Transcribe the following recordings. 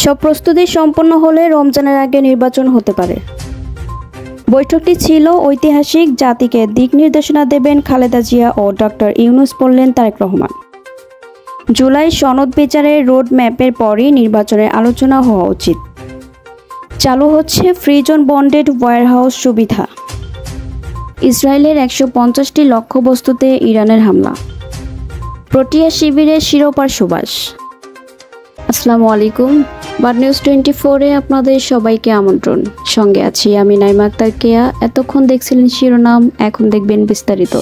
সব প্রস্তুতি সম্পন্ন হলে রমজানের আগে নির্বাচন হতে পারে। বৈঠকটি ছিল ঐতিহাসিক, জাতিকে দিক নির্দেশনা দেবেন খালেদা জিয়া ও ডক্টর ইউনূস, বললেন তারেক রহমান। জুলাই সনদ বিচারের রোড ম্যাপের পরই নির্বাচনের আলোচনা হওয়া উচিত। চালু হচ্ছে ফ্রিজন বন্ডেড ওয়্যারহাউস সুবিধা। ইসরায়েলের ১৫০টি লক্ষ্যবস্তুতে ইরানের হামলা। প্রোটিয়া শিবিরের শিরোপার সুবাস। আসসালামু আলাইকুম, বাড নিউজ 24-এ আপনাদের সবাইকে আমন্ত্রণ। সঙ্গে আছি আমি নাইমা আক্তার কেয়া। এতক্ষণ দেখছিলেন শিরোনাম, এখন দেখবেন বিস্তারিত।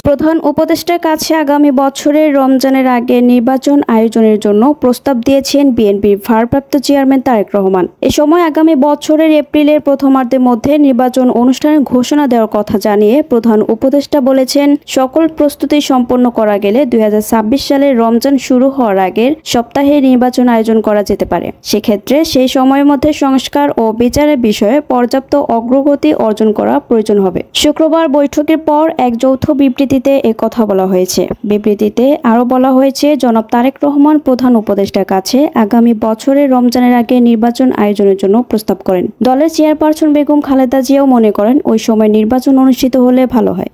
প্রধান উপদেষ্টার কাছে আগামী বছরের রমজানের আগে নির্বাচন আয়োজনের জন্য প্রস্তাব দিয়েছেন বিএনপির ভারপ্রাপ্ত চেয়ারম্যান তারেক রহমান। এ সময় আগামী বছরের এপ্রিলের প্রথমার্ধের মধ্যে নির্বাচন অনুষ্ঠানের ঘোষণা দেওয়ার কথা জানিয়ে প্রধান উপদেষ্টা বলেছেন, সকল প্রস্তুতি সম্পন্ন করা গেলে ২০২৬ সালের রমজান শুরু হওয়ার আগের সপ্তাহে নির্বাচন আয়োজন করা যেতে পারে। সেক্ষেত্রে সেই সময়ের মধ্যে সংস্কার ও বিচারের বিষয়ে পর্যাপ্ত অগ্রগতি অর্জন করা প্রয়োজন হবে। শুক্রবার বৈঠকের পর এক যৌথ বিবৃতি কথা বলা হয়েছে। বিবৃতিতে আরো বলা হয়েছে, জনাব তারেক রহমান প্রধান উপদেষ্টার কাছে আগামী বছরের রমজানের আগে নির্বাচন আয়োজনের জন্য প্রস্তাব করেন। দলের চেয়ারপারসন বেগম খালেদা জিয়াও মনে করেন ওই সময় নির্বাচন অনুষ্ঠিত হলে ভালো হয়।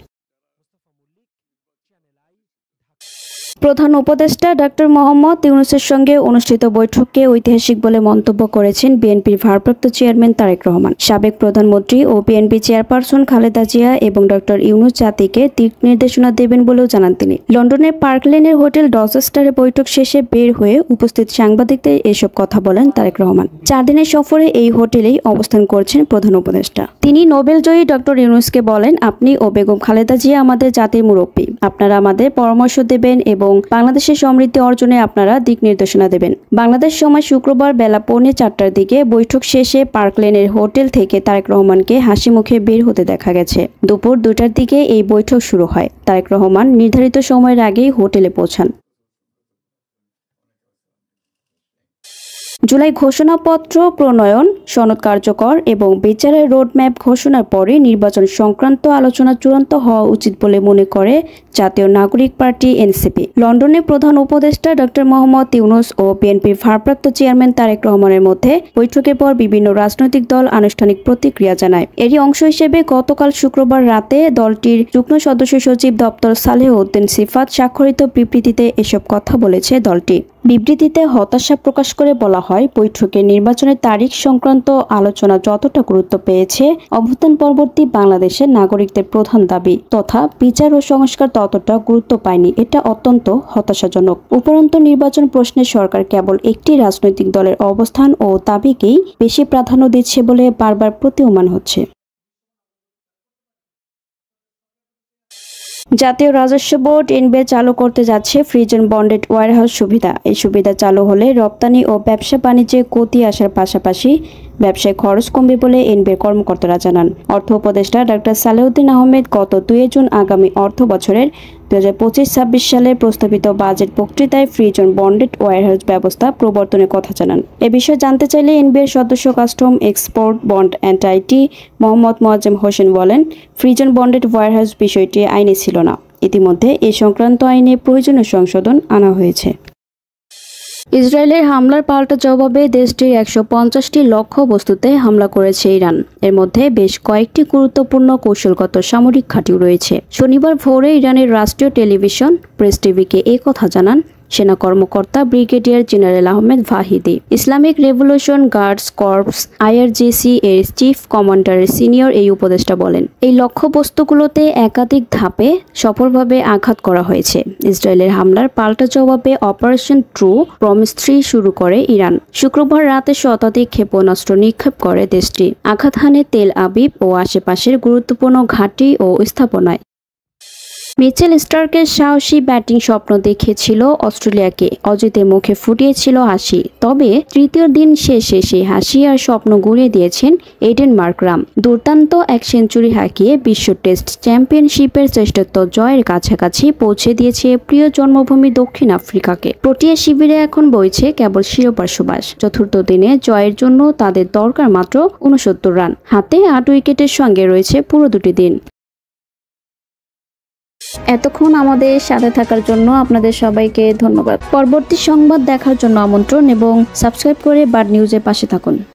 প্রধান উপদেষ্টা ডক্টর মোহাম্মদ ইউনূসের সঙ্গে অনুষ্ঠিত বৈঠককে ঐতিহাসিক বলে মন্তব্য করেছেন বিএনপির ভারপ্রাপ্ত চেয়ারম্যান তারেক রহমান। সাবেক প্রধানমন্ত্রী ও বিএনপি চেয়ারপারসন খালেদা জিয়া এবং ডক্টর ইউনূস জাতিকে দিক নির্দেশনা দেবেন বলেও জানান তিনি। লন্ডনের পার্ক লেনের হোটেল ডচেস্টারে বৈঠক শেষে বের হয়ে উপস্থিত সাংবাদিকদের এসব কথা বলেন তারেক রহমান। 4 দিনের সফরে এই হোটেলেই অবস্থান করছেন প্রধান উপদেষ্টা। তিনি নোবেলজয়ী ডক্টর ইউনূসকে বলেন, আপনি ও বেগম খালেদা জিয়া আমাদের জাতির মুরব্বী। আপনারা আমাদের পরামর্শ দেবেন এবং বাংলাদেশের সমৃদ্ধি অর্জনে আপনারা দিক নির্দেশনা দেবেন। বাংলাদেশ সময় শুক্রবার বেলা 3:45টার দিকে বৈঠক শেষে পার্ক লেনের হোটেল থেকে তারেক রহমানকে হাসি মুখে বের হতে দেখা গেছে। দুপুর 2টার দিকে এই বৈঠক শুরু হয়। তারেক রহমান নির্ধারিত সময়ের আগেই হোটেলে পৌঁছান। জুলাই ঘোষণাপত্র প্রণয়ন, সনদ কার্যকর এবং বিচারের রোডম্যাপ ঘোষণার পরে নির্বাচন সংক্রান্ত আলোচনা চূড়ান্ত হওয়া উচিত বলে মনে করে জাতীয় নাগরিক পার্টি এনসিপি। লন্ডনে প্রধান উপদেষ্টা ডক্টর মোহাম্মদ ইউনূস ও বিএনপির ভারপ্রাপ্ত চেয়ারম্যান তারেক রহমানের মধ্যে বৈঠকের পর বিভিন্ন রাজনৈতিক দল আনুষ্ঠানিক প্রতিক্রিয়া জানায়। এরই অংশ হিসেবে গতকাল শুক্রবার রাতে দলটির যুগ্ম সদস্য সচিব দপ্তর সালেহউদ্দিন সিফাত স্বাক্ষরিত বিবৃতিতে এসব কথা বলেছে দলটি। বিবৃতিতে হতাশা প্রকাশ করে বলা হয়, বৈঠকে নির্বাচনের তারিখ সংক্রান্ত আলোচনা যতটা গুরুত্ব পেয়েছে, অভ্যুত্থান পরবর্তী বাংলাদেশের নাগরিকদের প্রধান দাবি তথা বিচার ও সংস্কার ততটা গুরুত্ব পায়নি। এটা অত্যন্ত হতাশাজনক। উপরন্তু নির্বাচন প্রশ্নে সরকার কেবল একটি রাজনৈতিক দলের অবস্থান ও দাবিকেই বেশি প্রাধান্য দিচ্ছে বলে বারবার প্রতীয়মান হচ্ছে। জাতীয় রাজস্ব বোর্ড এনবিআর চালু করতে যাচ্ছে ফ্রিজন বন্ডেড ওয়্যারহাউস সুবিধা। এই সুবিধা চালু হলে রপ্তানি ও ব্যবসা বাণিজ্যে গতি আসার পাশাপাশি ব্যবসায় খরচ কমবে বলে এনবিআর কর্মকর্তারা জানান। অর্থ উপদেষ্টা ডক্টর সালেহউদ্দিন আহমেদ গত 2 জুন আগামী অর্থ বছরের 2025-26 সালে প্রস্তাবিত বাজেট বক্তৃতায় ফ্রিজন বন্ডেড ওয়্যারহাউস ব্যবস্থা প্রবর্তনের কথা জানান। এ বিষয়ে জানতে চাইলে এনবিআর সদস্য custom export bond and IT Mohammad Moazzem Hossain বলেন, ফ্রিজন বন্ডেড ওয়্যারহাউস বিষয়টি আইনে ছিল না। ইতিমধ্যে এ সংক্রান্ত আইনে প্রয়োজনীয় সংশোধন আনা হয়েছে। ইসরায়েলের হামলার পাল্টা জবাবে দেশটির ১৫০টি লক্ষ্যবস্তুতে হামলা করেছে ইরান। এর মধ্যে বেশ কয়েকটি গুরুত্বপূর্ণ কৌশলগত সামরিক ঘাঁটিও রয়েছে। শনিবার ভোরে ইরানের রাষ্ট্রীয় টেলিভিশন প্রেস টিভিকে এ কথা জানান সেনা কর্মকর্তা brigadier general Ahmed Vahidi. Islamic revolution guards corps IRGC এর চিফ কমান্ডারের সিনিয়র এই উপদেষ্টা বলেন, এই লক্ষ্যবস্তুগুলোতে একাধিক ধাপে সফলভাবে আঘাত করা হয়েছে। ইসরায়েলের হামলার পাল্টা জবাবে অপারেশন ট্রু প্রমিস 3 শুরু করে ইরান। শুক্রবার রাতে শতাধিক ক্ষেপণাস্ত্র নিক্ষেপ করে দেশটি। আঘাত হানে তেল আবিব ও আশেপাশের গুরুত্বপূর্ণ ঘাঁটি ও স্থাপনায়। মিচেল স্টার্কের সাহসী ব্যাটিং স্বপ্ন দেখিয়েছিল অস্ট্রেলিয়াকে, অজিতের মুখে ফুটিয়েছিল হাসি। তবে তৃতীয় দিন শেষে সেই হাসি আর স্বপ্ন গুঁড়িয়ে দিয়েছেন এডেন মার্করাম। দুর্দান্ত এক সেঞ্চুরি হাঁকিয়ে বিশ্ব টেস্ট চ্যাম্পিয়নশিপের শ্রেষ্ঠত্ব জয়ের কাছাকাছি পৌঁছে দিয়েছে প্রিয় জন্মভূমি দক্ষিণ আফ্রিকাকে। প্রোটিয়া শিবিরে এখন বইছে কেবল শিরোপার সুবাস। চতুর্থ দিনে জয়ের জন্য তাদের দরকার মাত্র 69 রান। হাতে 8 উইকেটের সঙ্গে রয়েছে পুরো 2টি দিন। এতক্ষণ আমাদের সাথে থাকার জন্য আপনাদের সবাইকে ধন্যবাদ। পরবর্তী সংবাদ দেখার জন্য আমন্ত্রণ এবং সাবস্ক্রাইব করে বার্ড নিউজের পাশে থাকুন।